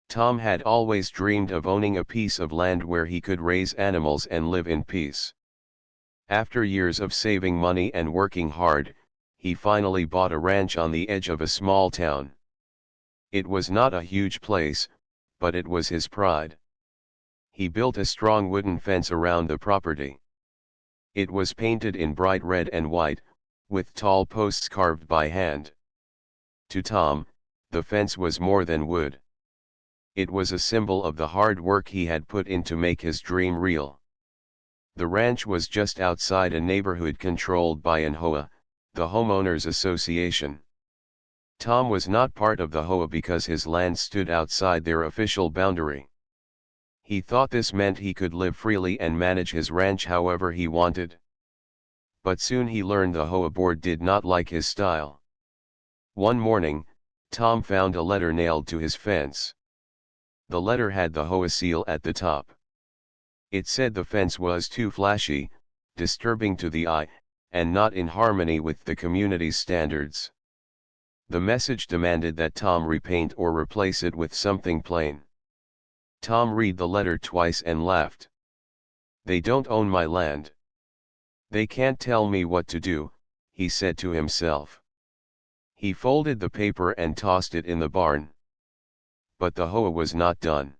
Tom had always dreamed of owning a piece of land where he could raise animals and live in peace. After years of saving money and working hard, he finally bought a ranch on the edge of a small town. It was not a huge place, but it was his pride. He built a strong wooden fence around the property. It was painted in bright red and white, with tall posts carved by hand. To Tom, the fence was more than wood. It was a symbol of the hard work he had put in to make his dream real. The ranch was just outside a neighborhood controlled by an HOA, the Homeowners Association. Tom was not part of the HOA because his land stood outside their official boundary. He thought this meant he could live freely and manage his ranch however he wanted. But soon he learned the HOA board did not like his style. One morning, Tom found a letter nailed to his fence. The letter had the HOA seal at the top. It said the fence was too flashy, disturbing to the eye, and not in harmony with the community's standards. The message demanded that Tom repaint or replace it with something plain. Tom read the letter twice and laughed. "They don't own my land. They can't tell me what to do," he said to himself. He folded the paper and tossed it in the barn. But the HOA was not done.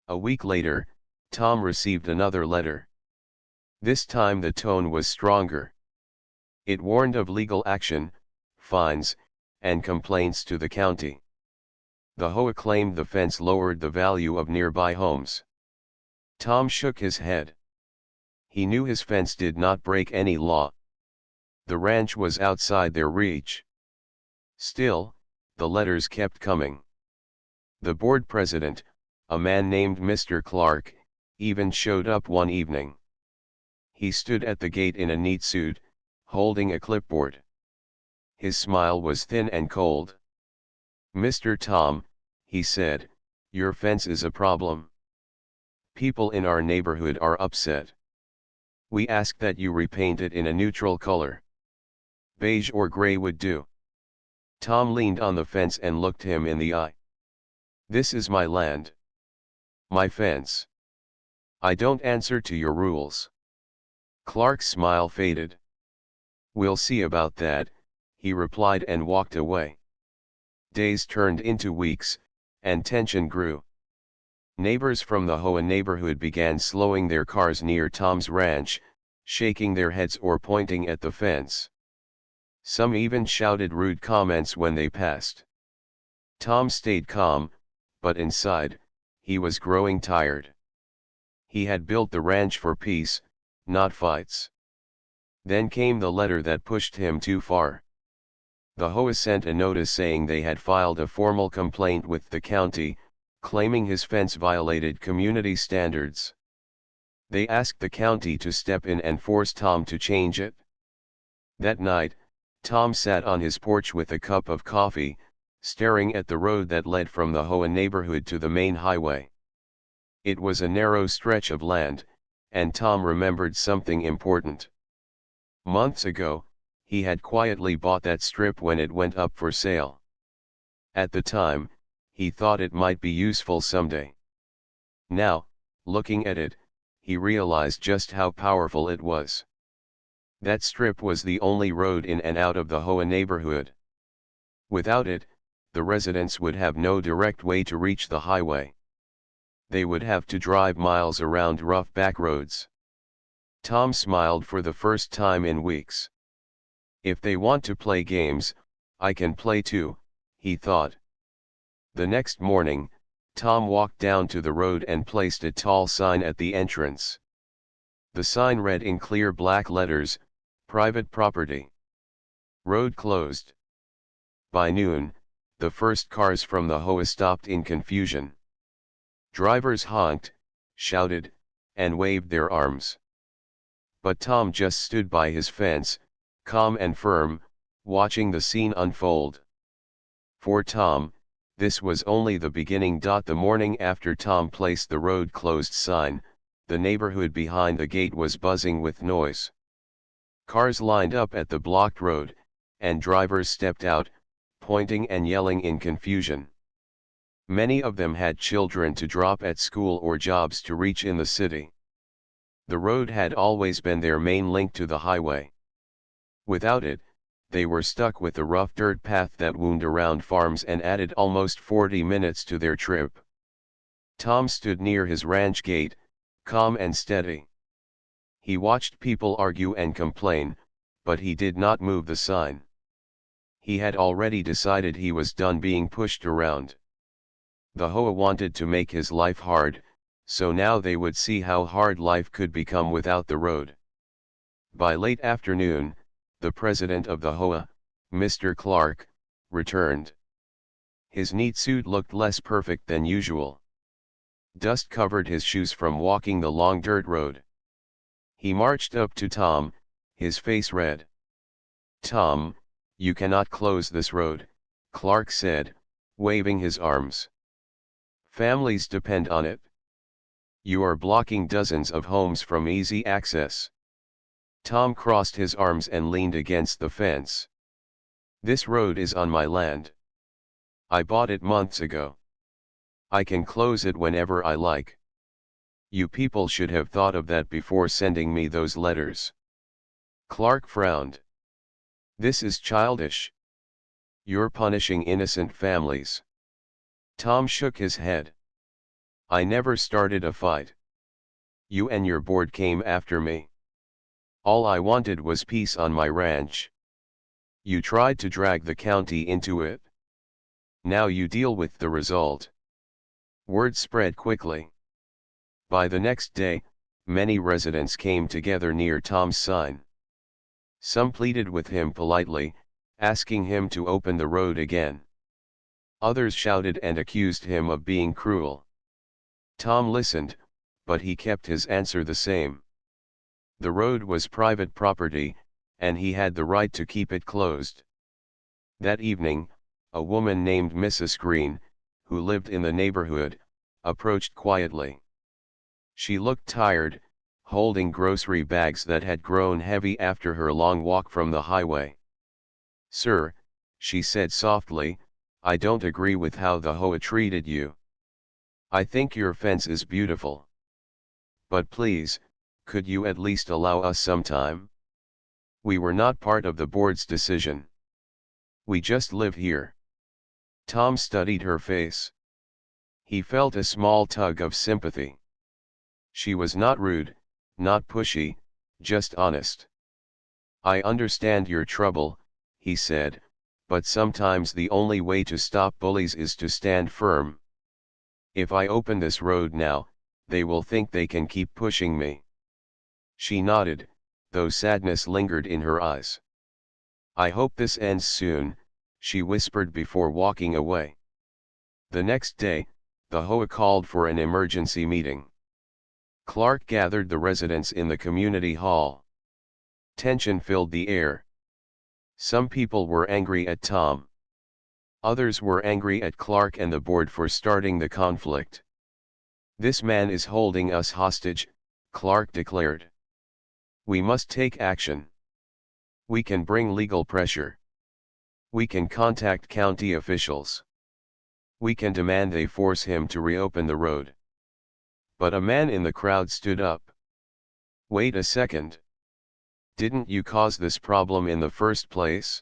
A week later, Tom received another letter. This time the tone was stronger. It warned of legal action, fines, and complaints to the county. The HOA claimed the fence lowered the value of nearby homes. Tom shook his head. He knew his fence did not break any law. The ranch was outside their reach. Still, the letters kept coming. The board president, a man named Mr. Clark, even showed up one evening. He stood at the gate in a neat suit, holding a clipboard. His smile was thin and cold. "Mr. Tom," he said, "your fence is a problem. People in our neighborhood are upset. We ask that you repaint it in a neutral color. Beige or gray would do." Tom leaned on the fence and looked him in the eye. "This is my land. My fence. I don't answer to your rules." Clark's smile faded. "We'll see about that," he replied and walked away. Days turned into weeks, and tension grew. Neighbors from the HOA neighborhood began slowing their cars near Tom's ranch, shaking their heads or pointing at the fence. Some even shouted rude comments when they passed. Tom stayed calm, but inside, he was growing tired. He had built the ranch for peace, not fights. Then came the letter that pushed him too far. The HOA sent a notice saying they had filed a formal complaint with the county, claiming his fence violated community standards. They asked the county to step in and force Tom to change it. That night, Tom sat on his porch with a cup of coffee, staring at the road that led from the HOA neighborhood to the main highway. It was a narrow stretch of land, and Tom remembered something important. Months ago, he had quietly bought that strip when it went up for sale. At the time, he thought it might be useful someday. Now, looking at it, he realized just how powerful it was. That strip was the only road in and out of the HOA neighborhood. Without it, the residents would have no direct way to reach the highway. They would have to drive miles around rough back roads. Tom smiled for the first time in weeks. If they want to play games, I can play too, he thought. The next morning, Tom walked down to the road and placed a tall sign at the entrance. The sign read in clear black letters, "Private property. Road closed." By noon, the first cars from the HOA stopped in confusion. Drivers honked, shouted, and waved their arms. But Tom just stood by his fence, calm and firm, watching the scene unfold. For Tom, this was only the beginning. The morning after Tom placed the road closed sign, the neighborhood behind the gate was buzzing with noise. Cars lined up at the blocked road, and drivers stepped out, pointing and yelling in confusion. Many of them had children to drop at school or jobs to reach in the city. The road had always been their main link to the highway. Without it, they were stuck with the rough dirt path that wound around farms and added almost 40 minutes to their trip. Tom stood near his ranch gate, calm and steady. He watched people argue and complain, but he did not move the sign. He had already decided he was done being pushed around. The HOA wanted to make his life hard, so now they would see how hard life could become without the road. By late afternoon, the president of the HOA, Mr. Clark, returned. His neat suit looked less perfect than usual. Dust covered his shoes from walking the long dirt road. He marched up to Tom, his face red. "Tom, you cannot close this road," Clark said, waving his arms. "Families depend on it. You are blocking dozens of homes from easy access." Tom crossed his arms and leaned against the fence. "This road is on my land. I bought it months ago. I can close it whenever I like. You people should have thought of that before sending me those letters." Clark frowned. "This is childish. You're punishing innocent families." Tom shook his head. "I never started a fight. You and your board came after me. All I wanted was peace on my ranch. You tried to drag the county into it. Now you deal with the result." Word spread quickly. By the next day, many residents came together near Tom's sign. Some pleaded with him politely, asking him to open the road again. Others shouted and accused him of being cruel. Tom listened, but he kept his answer the same. The road was private property, and he had the right to keep it closed. That evening, a woman named Mrs. Green, who lived in the neighborhood, approached quietly. She looked tired, holding grocery bags that had grown heavy after her long walk from the highway. "Sir," she said softly, "I don't agree with how the HOA treated you. I think your fence is beautiful. But please, could you at least allow us some time? We were not part of the board's decision. We just live here." Tom studied her face. He felt a small tug of sympathy. She was not rude, not pushy, just honest. "I understand your trouble," he said, "but sometimes the only way to stop bullies is to stand firm. If I open this road now, they will think they can keep pushing me." She nodded, though sadness lingered in her eyes. "I hope this ends soon," she whispered before walking away. The next day, the HOA called for an emergency meeting. Clark gathered the residents in the community hall. Tension filled the air. Some people were angry at Tom. Others were angry at Clark and the board for starting the conflict. "This man is holding us hostage," Clark declared. "We must take action. We can bring legal pressure. We can contact county officials. We can demand they force him to reopen the road." But a man in the crowd stood up. "Wait a second. Didn't you cause this problem in the first place?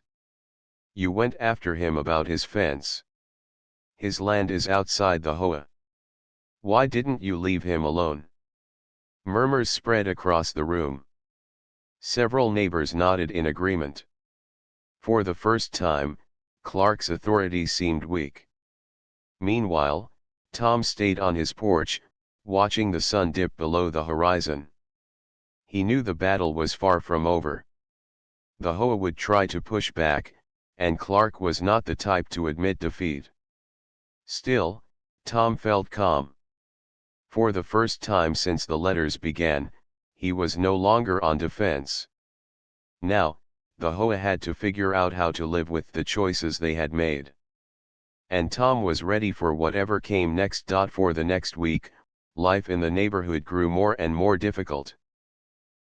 You went after him about his fence. His land is outside the HOA. Why didn't you leave him alone?" Murmurs spread across the room. Several neighbors nodded in agreement. For the first time, Clark's authority seemed weak. Meanwhile, Tom stayed on his porch, watching the sun dip below the horizon. He knew the battle was far from over. The HOA would try to push back, and Clark was not the type to admit defeat. Still, Tom felt calm. For the first time since the letters began, he was no longer on defense. Now, the HOA had to figure out how to live with the choices they had made. And Tom was ready for whatever came next. For the next week, life in the neighborhood grew more and more difficult.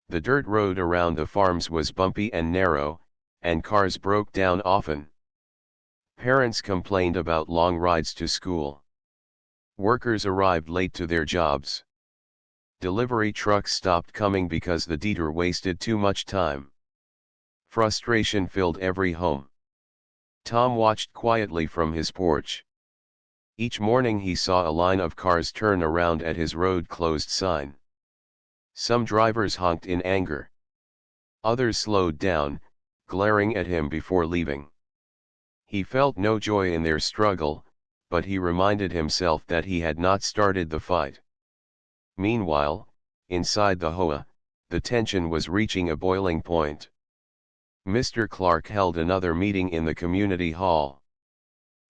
The dirt road around the farms was bumpy and narrow, and cars broke down often. Parents complained about long rides to school. Workers arrived late to their jobs. Delivery trucks stopped coming because the detour wasted too much time. Frustration filled every home. Tom watched quietly from his porch. Each morning he saw a line of cars turn around at his road closed sign. Some drivers honked in anger. Others slowed down, glaring at him before leaving. He felt no joy in their struggle, but he reminded himself that he had not started the fight. Meanwhile, inside the HOA, the tension was reaching a boiling point. Mr. Clark held another meeting in the community hall.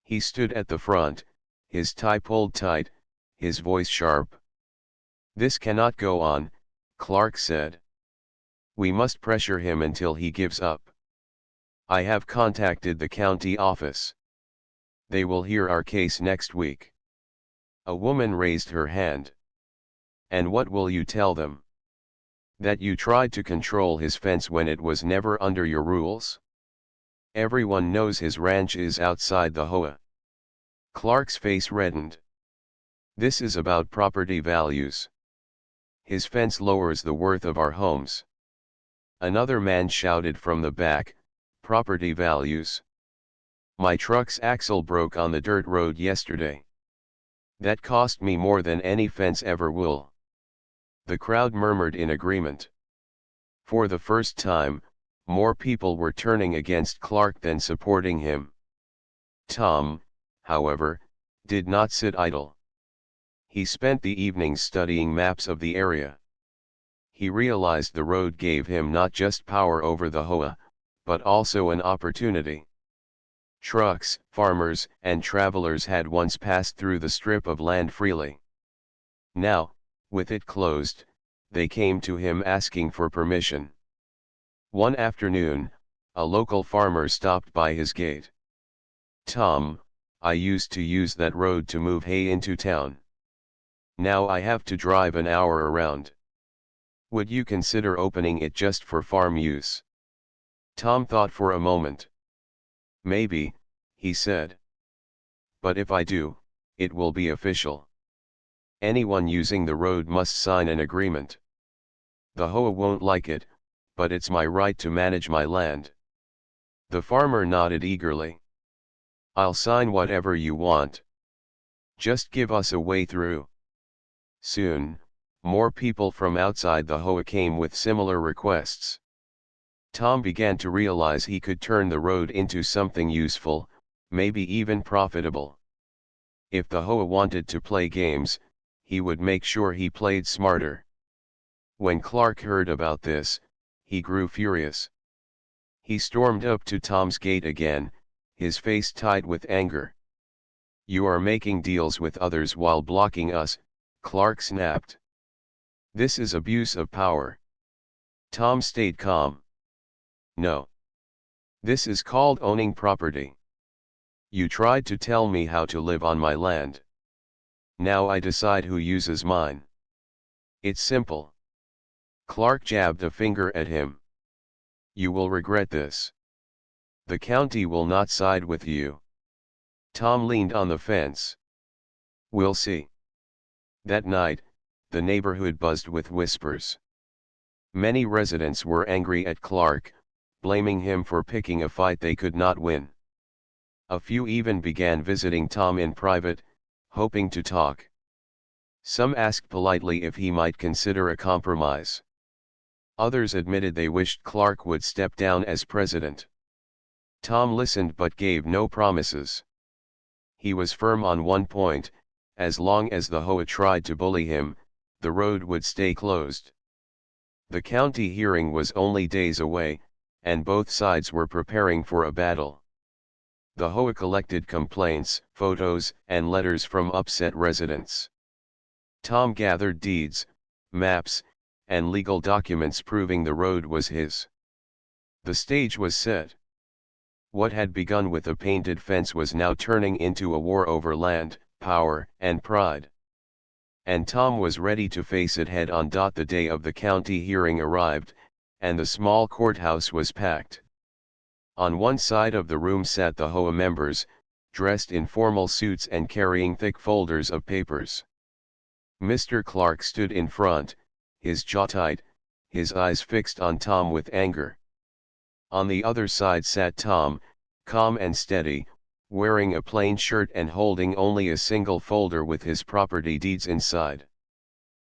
He stood at the front, his tie pulled tight, his voice sharp. "This cannot go on," Clark said. "We must pressure him until he gives up. I have contacted the county office. They will hear our case next week." A woman raised her hand. "And what will you tell them? That you tried to control his fence when it was never under your rules? Everyone knows his ranch is outside the HOA." Clark's face reddened. "This is about property values. His fence lowers the worth of our homes." Another man shouted from the back, "Property values? My truck's axle broke on the dirt road yesterday. That cost me more than any fence ever will." The crowd murmured in agreement. For the first time, more people were turning against Clark than supporting him. Tom, however, did not sit idle. He spent the evenings studying maps of the area. He realized the road gave him not just power over the HOA, but also an opportunity. Trucks, farmers, and travelers had once passed through the strip of land freely. Now, with it closed, they came to him asking for permission. One afternoon, a local farmer stopped by his gate. "Tom, I used to use that road to move hay into town. Now I have to drive an hour around. Would you consider opening it just for farm use?" Tom thought for a moment. "Maybe," he said. "But if I do, it will be official. Anyone using the road must sign an agreement. The HOA won't like it, but it's my right to manage my land." The farmer nodded eagerly. "I'll sign whatever you want. Just give us a way through." Soon, more people from outside the HOA came with similar requests. Tom began to realize he could turn the road into something useful, maybe even profitable. If the HOA wanted to play games, he would make sure he played smarter. When Clark heard about this, he grew furious. He stormed up to Tom's gate again, his face tight with anger. "You are making deals with others while blocking us," Clark snapped. "This is abuse of power." Tom stayed calm. "No. This is called owning property. You tried to tell me how to live on my land. Now I decide who uses mine. It's simple." Clark jabbed a finger at him. "You will regret this. The county will not side with you." Tom leaned on the fence. "We'll see." That night, the neighborhood buzzed with whispers. Many residents were angry at Clark, blaming him for picking a fight they could not win. A few even began visiting Tom in private, hoping to talk. Some asked politely if he might consider a compromise. Others admitted they wished Clark would step down as president. Tom listened but gave no promises. He was firm on one point: as long as the HOA tried to bully him, the road would stay closed. The county hearing was only days away, and both sides were preparing for a battle. The HOA collected complaints, photos, and letters from upset residents. Tom gathered deeds, maps, and legal documents proving the road was his. The stage was set. What had begun with a painted fence was now turning into a war over land, power, and pride. And Tom was ready to face it head on. The day of the county hearing arrived, and the small courthouse was packed. On one side of the room sat the HOA members, dressed in formal suits and carrying thick folders of papers. Mr. Clark stood in front, his jaw tight, his eyes fixed on Tom with anger. On the other side sat Tom, calm and steady, wearing a plain shirt and holding only a single folder with his property deeds inside.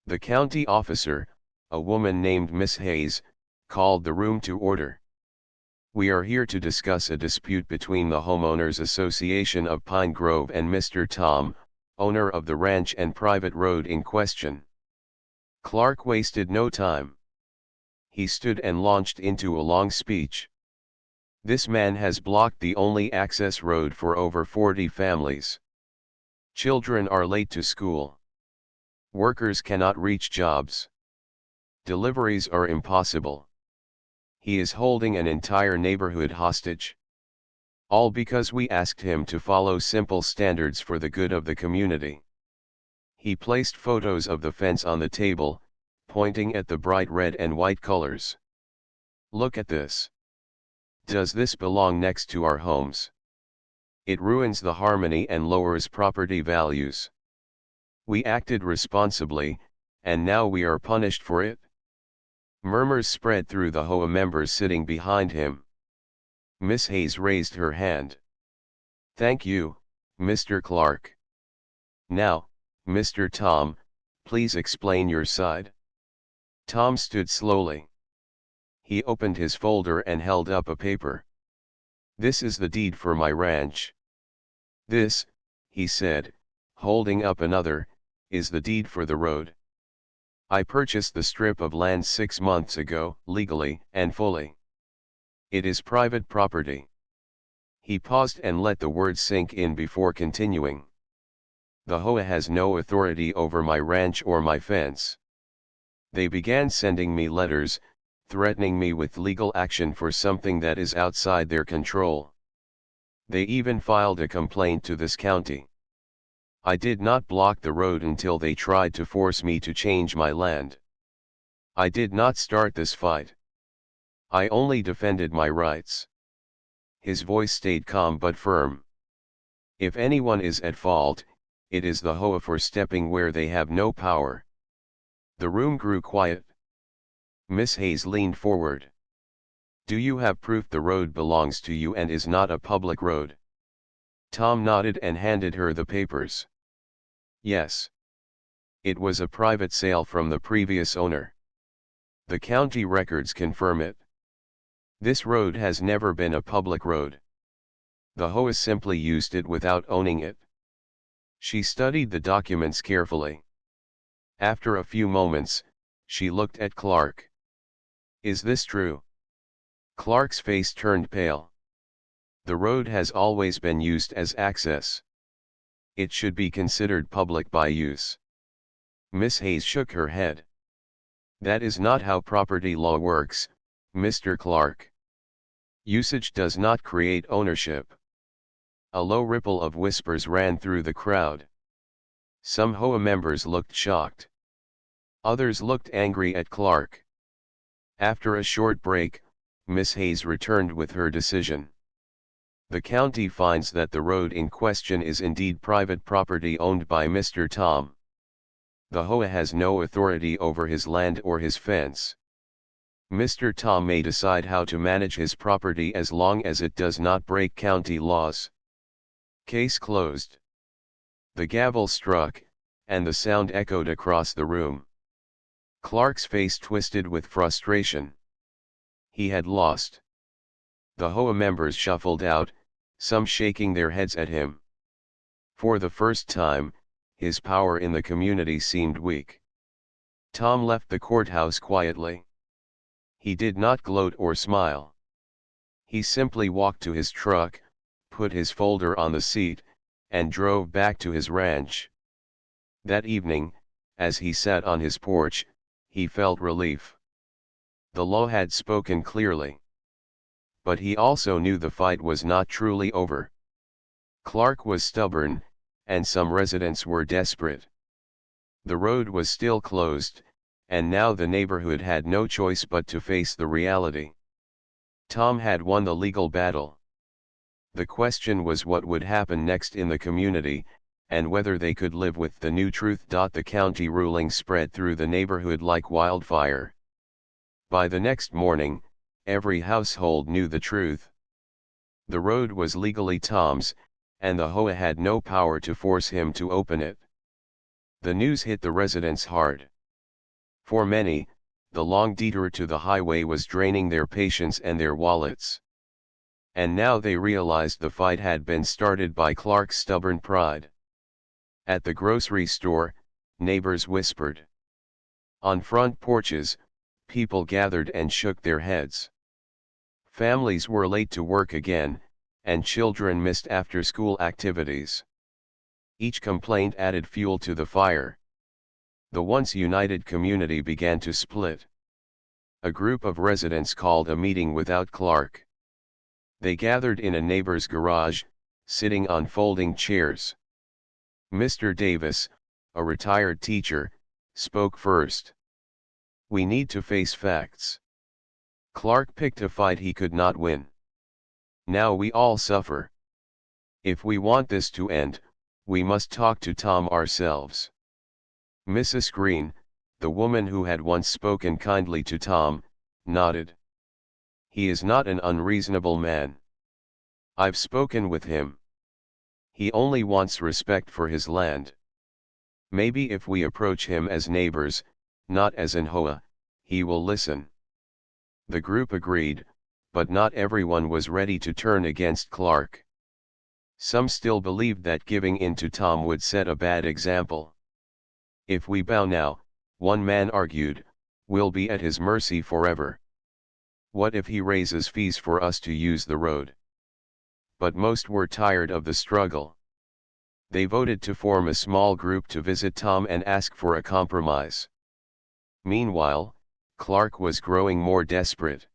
The county officer, a woman named Miss Hayes, called the room to order. "We are here to discuss a dispute between the Homeowners Association of Pine Grove and Mr. Tom, owner of the ranch and private road in question." Clark wasted no time. He stood and launched into a long speech. "This man has blocked the only access road for over 40 families. Children are late to school. Workers cannot reach jobs. Deliveries are impossible. He is holding an entire neighborhood hostage. All because we asked him to follow simple standards for the good of the community." He placed photos of the fence on the table, pointing at the bright red and white colors. "Look at this. Does this belong next to our homes? It ruins the harmony and lowers property values. We acted responsibly, and now we are punished for it." Murmurs spread through the HOA members sitting behind him. Miss Hayes raised her hand. "Thank you, Mr. Clark. Now, Mr. Tom, please explain your side." Tom stood slowly. He opened his folder and held up a paper. "This is the deed for my ranch. This," he said, holding up another, "is the deed for the road. I purchased the strip of land 6 months ago, legally and fully. It is private property." He paused and let the words sink in before continuing. "The HOA has no authority over my ranch or my fence. They began sending me letters, threatening me with legal action for something that is outside their control. They even filed a complaint to this county. I did not block the road until they tried to force me to change my land. I did not start this fight. I only defended my rights." His voice stayed calm but firm. "If anyone is at fault, it is the HOA for stepping where they have no power." The room grew quiet. Miss Hayes leaned forward. "Do you have proof the road belongs to you and is not a public road?" Tom nodded and handed her the papers. "Yes. It was a private sale from the previous owner. The county records confirm it. This road has never been a public road. The HOA simply used it without owning it." She studied the documents carefully. After a few moments, she looked at Clark. "Is this true?" Clark's face turned pale. "The road has always been used as access. It should be considered public by use." Miss Hayes shook her head. "That is not how property law works, Mr. Clark. Usage does not create ownership." A low ripple of whispers ran through the crowd. Some HOA members looked shocked. Others looked angry at Clark. After a short break, Miss Hayes returned with her decision. "The county finds that the road in question is indeed private property owned by Mr. Tom. The HOA has no authority over his land or his fence. Mr. Tom may decide how to manage his property as long as it does not break county laws. Case closed." The gavel struck, and the sound echoed across the room. Clark's face twisted with frustration. He had lost. The HOA members shuffled out, some shaking their heads at him. For the first time, his power in the community seemed weak. Tom left the courthouse quietly. He did not gloat or smile. He simply walked to his truck, put his folder on the seat, and drove back to his ranch. That evening, as he sat on his porch, he felt relief. The law had spoken clearly. But he also knew the fight was not truly over. Clark was stubborn, and some residents were desperate. The road was still closed, and now the neighborhood had no choice but to face the reality. Tom had won the legal battle. The question was what would happen next in the community, and whether they could live with the new truth. The county ruling spread through the neighborhood like wildfire. By the next morning, every household knew the truth. The road was legally Tom's, and the HOA had no power to force him to open it. The news hit the residents hard. For many, the long detour to the highway was draining their patience and their wallets. And now they realized the fight had been started by Clark's stubborn pride. At the grocery store, neighbors whispered. On front porches, people gathered and shook their heads. Families were late to work again, and children missed after-school activities. Each complaint added fuel to the fire. The once united community began to split. A group of residents called a meeting without Clark. They gathered in a neighbor's garage, sitting on folding chairs. Mr. Davis, a retired teacher, spoke first. "We need to face facts. Clark picked a fight he could not win. Now we all suffer. If we want this to end, we must talk to Tom ourselves." Mrs. Green, the woman who had once spoken kindly to Tom, nodded. "He is not an unreasonable man. I've spoken with him. He only wants respect for his land. Maybe if we approach him as neighbors, not as an HOA, he will listen." The group agreed, but not everyone was ready to turn against Clark. Some still believed that giving in to Tom would set a bad example. "If we bow now," one man argued, "we'll be at his mercy forever. What if he raises fees for us to use the road?" But most were tired of the struggle. They voted to form a small group to visit Tom and ask for a compromise. Meanwhile, Clark was growing more desperate.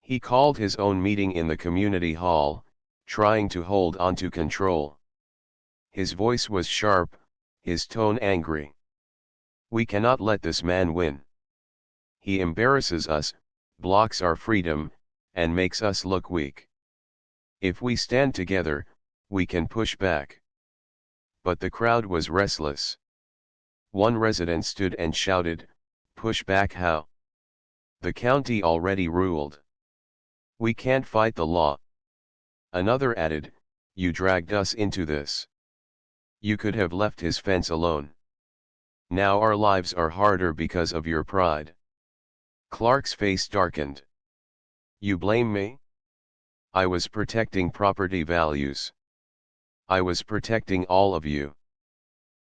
He called his own meeting in the community hall, trying to hold on to control. His voice was sharp, his tone angry. "We cannot let this man win. He embarrasses us, blocks our freedom, and makes us look weak. If we stand together, we can push back." But the crowd was restless. One resident stood and shouted, "Push back how? The county already ruled. We can't fight the law." Another added, "You dragged us into this. You could have left his fence alone. Now our lives are harder because of your pride." Clark's face darkened. "You blame me? I was protecting property values. I was protecting all of you."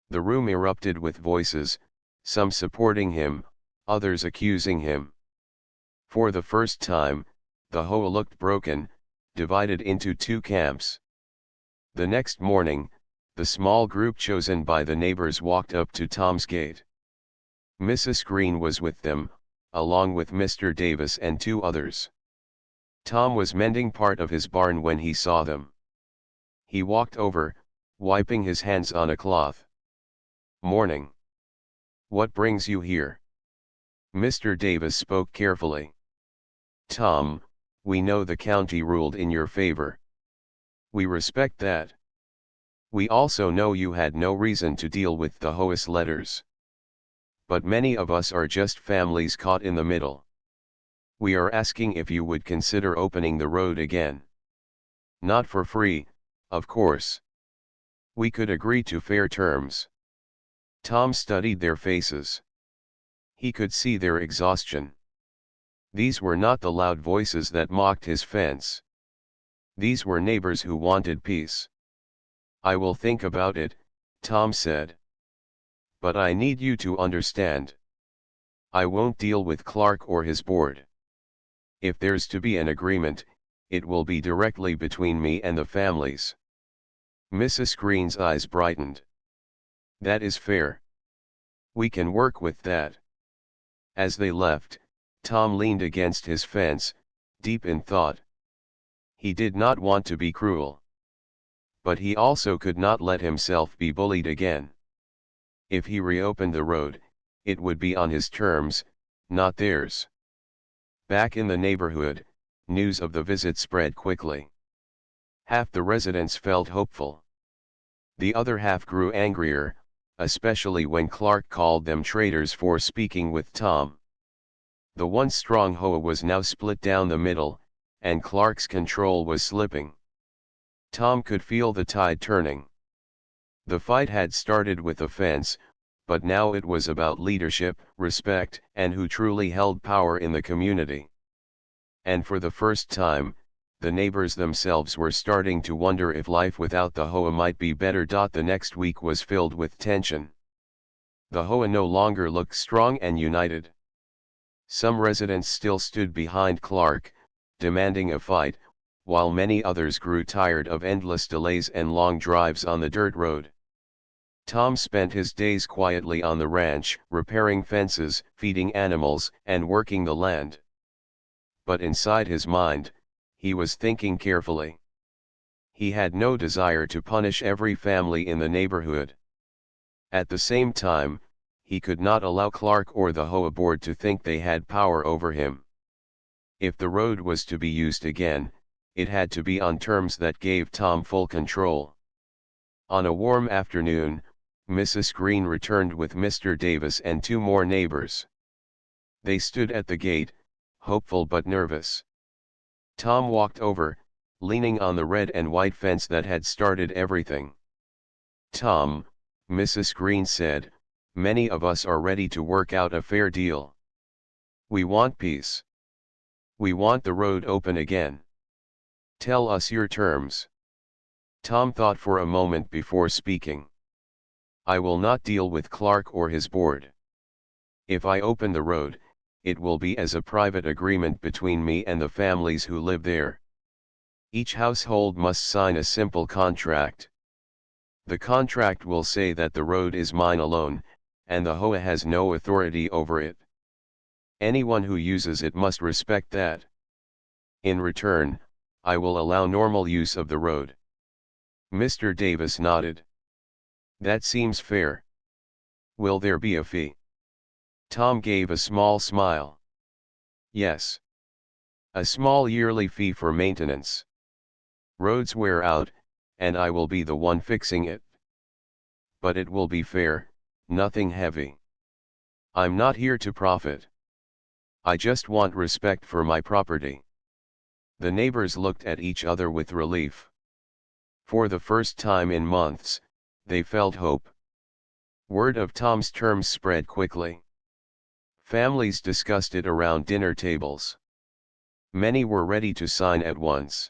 The room erupted with voices, some supporting him, others accusing him. For the first time, the HOA looked broken, divided into two camps. The next morning, the small group chosen by the neighbors walked up to Tom's gate. Mrs. Green was with them, along with Mr. Davis and two others. Tom was mending part of his barn when he saw them. He walked over, wiping his hands on a cloth. "Morning. What brings you here?" Mr. Davis spoke carefully. "Tom, we know the county ruled in your favor. We respect that. We also know you had no reason to deal with the HOA's letters. But many of us are just families caught in the middle. We are asking if you would consider opening the road again. Not for free, of course. We could agree to fair terms." Tom studied their faces. He could see their exhaustion. These were not the loud voices that mocked his fence. These were neighbors who wanted peace. "I will think about it," Tom said. "But I need you to understand. I won't deal with Clark or his board. If there's to be an agreement, it will be directly between me and the families." Mrs. Green's eyes brightened. "That is fair. We can work with that." As they left, Tom leaned against his fence, deep in thought. He did not want to be cruel. But he also could not let himself be bullied again. If he reopened the road, it would be on his terms, not theirs. Back in the neighborhood, news of the visit spread quickly. Half the residents felt hopeful. The other half grew angrier, especially when Clark called them traitors for speaking with Tom. The once strong HOA was now split down the middle, and Clark's control was slipping. Tom could feel the tide turning. The fight had started with a fence, but now it was about leadership, respect, and who truly held power in the community. And for the first time, the neighbors themselves were starting to wonder if life without the HOA might be better. The next week was filled with tension. The HOA no longer looked strong and united. Some residents still stood behind Clark, demanding a fight, while many others grew tired of endless delays and long drives on the dirt road. Tom spent his days quietly on the ranch, repairing fences, feeding animals, and working the land. But inside his mind, he was thinking carefully. He had no desire to punish every family in the neighborhood. At the same time, he could not allow Clark or the HOA board to think they had power over him. If the road was to be used again, it had to be on terms that gave Tom full control. On a warm afternoon, Mrs. Green returned with Mr. Davis and two more neighbors. They stood at the gate, hopeful but nervous. Tom walked over, leaning on the red and white fence that had started everything. "Tom," Mrs. Green said, "many of us are ready to work out a fair deal. We want peace. We want the road open again. Tell us your terms." Tom thought for a moment before speaking. "I will not deal with Clark or his board. If I open the road, it will be as a private agreement between me and the families who live there. Each household must sign a simple contract. The contract will say that the road is mine alone, and the HOA has no authority over it. Anyone who uses it must respect that. In return, I will allow normal use of the road." Mr. Davis nodded. "That seems fair. Will there be a fee?" Tom gave a small smile. "Yes. A small yearly fee for maintenance. Roads wear out, and I will be the one fixing it. But it will be fair, nothing heavy. I'm not here to profit. I just want respect for my property." The neighbors looked at each other with relief. For the first time in months, they felt hope. Word of Tom's terms spread quickly. Families discussed it around dinner tables. Many were ready to sign at once.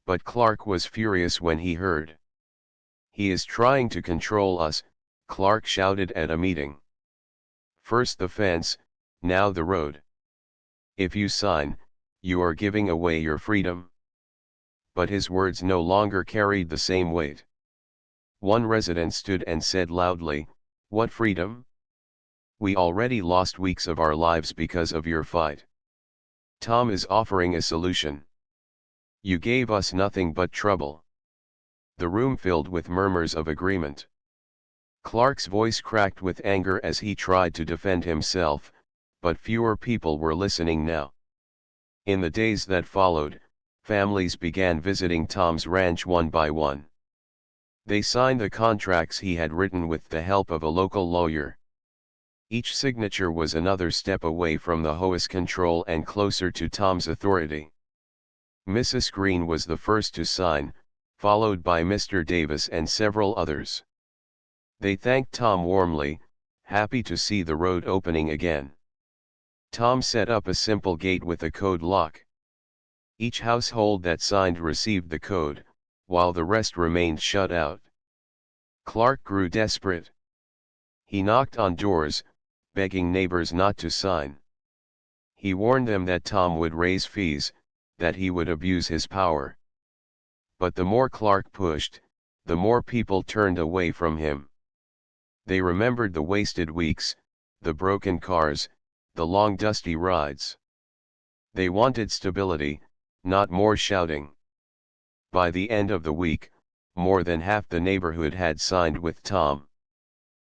But Clark was furious when he heard. "He is trying to control us," Clark shouted at a meeting. "First the fence, now the road. If you sign, you are giving away your freedom." But his words no longer carried the same weight. One resident stood and said loudly, "What freedom? We already lost weeks of our lives because of your fight. Tom is offering a solution. You gave us nothing but trouble." The room filled with murmurs of agreement. Clark's voice cracked with anger as he tried to defend himself, but fewer people were listening now. In the days that followed, families began visiting Tom's ranch one by one. They signed the contracts he had written with the help of a local lawyer. Each signature was another step away from the HOA's control and closer to Tom's authority. Mrs. Green was the first to sign, followed by Mr. Davis and several others. They thanked Tom warmly, happy to see the road opening again. Tom set up a simple gate with a code lock. Each household that signed received the code, while the rest remained shut out. Clark grew desperate. He knocked on doors, begging neighbors not to sign. He warned them that Tom would raise fees, that he would abuse his power. But the more Clark pushed, the more people turned away from him. They remembered the wasted weeks, the broken cars, the long dusty rides. They wanted stability, not more shouting. By the end of the week, more than half the neighborhood had signed with Tom.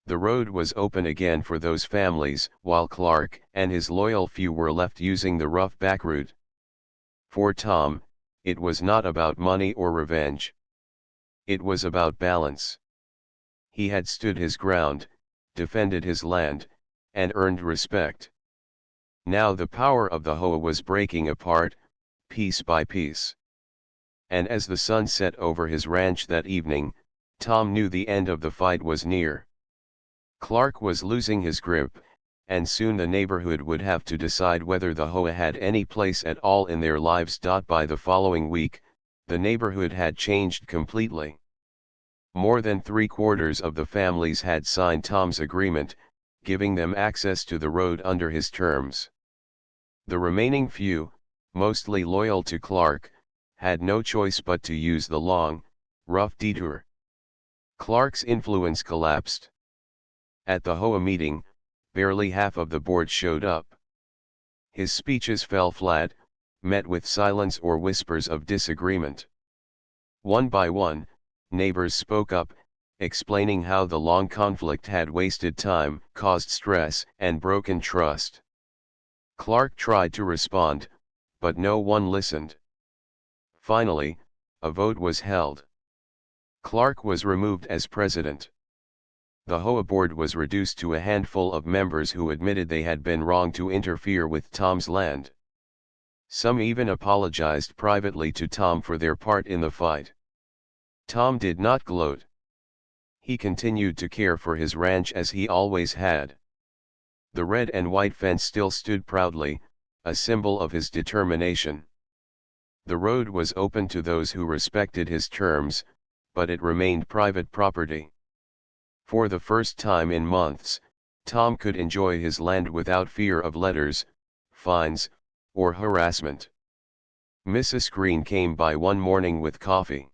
The road was open again for those families, while Clark and his loyal few were left using the rough back route. For Tom, it was not about money or revenge. It was about balance. He had stood his ground, defended his land, and earned respect. Now the power of the HOA was breaking apart, piece by piece. And as the sun set over his ranch that evening, Tom knew the end of the fight was near. Clark was losing his grip, and soon the neighborhood would have to decide whether the HOA had any place at all in their lives. By the following week, the neighborhood had changed completely. More than 3/4 of the families had signed Tom's agreement, giving them access to the road under his terms. The remaining few, mostly loyal to Clark, had no choice but to use the long, rough detour. Clark's influence collapsed. At the HOA meeting, barely half of the board showed up. His speeches fell flat, met with silence or whispers of disagreement. One by one, neighbors spoke up, explaining how the long conflict had wasted time, caused stress, and broken trust. Clark tried to respond, but no one listened. Finally, a vote was held. Clark was removed as president. The HOA board was reduced to a handful of members who admitted they had been wrong to interfere with Tom's land. Some even apologized privately to Tom for their part in the fight. Tom did not gloat. He continued to care for his ranch as he always had. The red and white fence still stood proudly, a symbol of his determination. The road was open to those who respected his terms, but it remained private property. For the first time in months, Tom could enjoy his land without fear of letters, fines, or harassment. Mrs. Green came by one morning with coffee.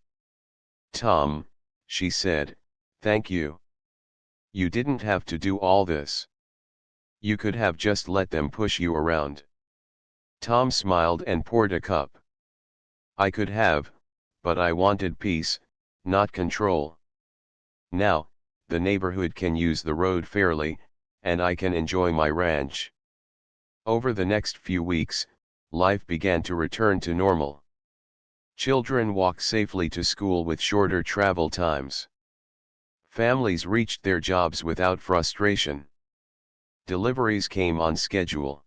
"Tom," she said, "thank you. You didn't have to do all this. You could have just let them push you around." Tom smiled and poured a cup. "I could have, but I wanted peace, not control. Now, the neighborhood can use the road fairly, and I can enjoy my ranch." Over the next few weeks, life began to return to normal. Children walked safely to school with shorter travel times. Families reached their jobs without frustration. Deliveries came on schedule.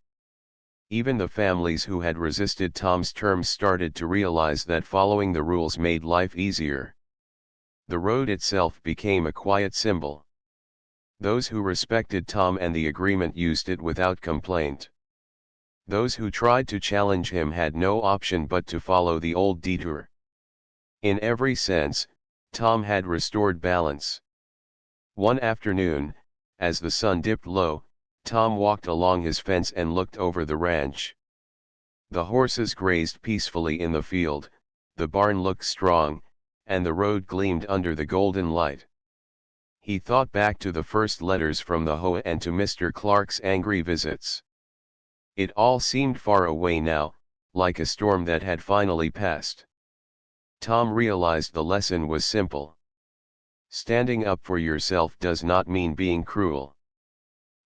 Even the families who had resisted Tom's terms started to realize that following the rules made life easier. The road itself became a quiet symbol. Those who respected Tom and the agreement used it without complaint. Those who tried to challenge him had no option but to follow the old detour. In every sense, Tom had restored balance. One afternoon, as the sun dipped low, Tom walked along his fence and looked over the ranch. The horses grazed peacefully in the field, the barn looked strong, and the road gleamed under the golden light. He thought back to the first letters from the HOA and to Mr. Clark's angry visits. It all seemed far away now, like a storm that had finally passed. Tom realized the lesson was simple. Standing up for yourself does not mean being cruel.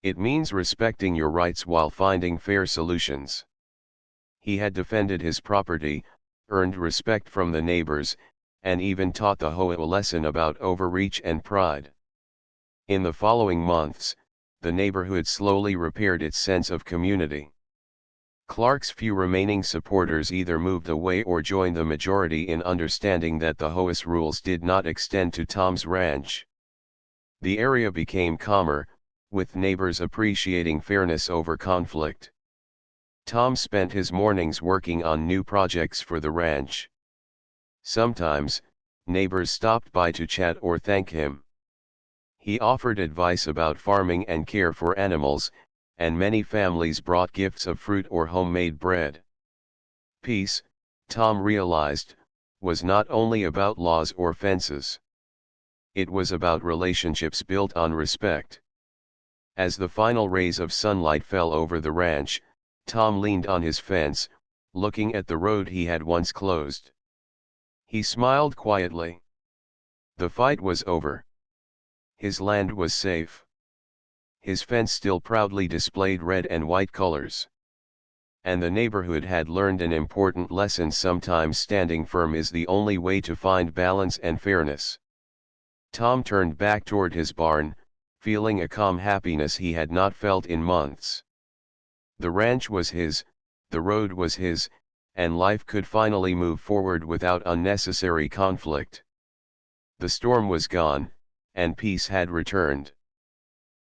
It means respecting your rights while finding fair solutions. He had defended his property, earned respect from the neighbors, and even taught the HOA a lesson about overreach and pride. In the following months, the neighborhood slowly repaired its sense of community. Clark's few remaining supporters either moved away or joined the majority in understanding that the HOA's rules did not extend to Tom's ranch. The area became calmer, with neighbors appreciating fairness over conflict. Tom spent his mornings working on new projects for the ranch. Sometimes, neighbors stopped by to chat or thank him. He offered advice about farming and care for animals, and many families brought gifts of fruit or homemade bread. Peace, Tom realized, was not only about laws or fences. It was about relationships built on respect. As the final rays of sunlight fell over the ranch, Tom leaned on his fence, looking at the road he had once closed. He smiled quietly. The fight was over. His land was safe. His fence still proudly displayed red and white colors. and the neighborhood had learned an important lesson: sometimes standing firm is the only way to find balance and fairness. Tom turned back toward his barn, feeling a calm happiness he had not felt in months. The ranch was his, the road was his, and life could finally move forward without unnecessary conflict. The storm was gone, and peace had returned.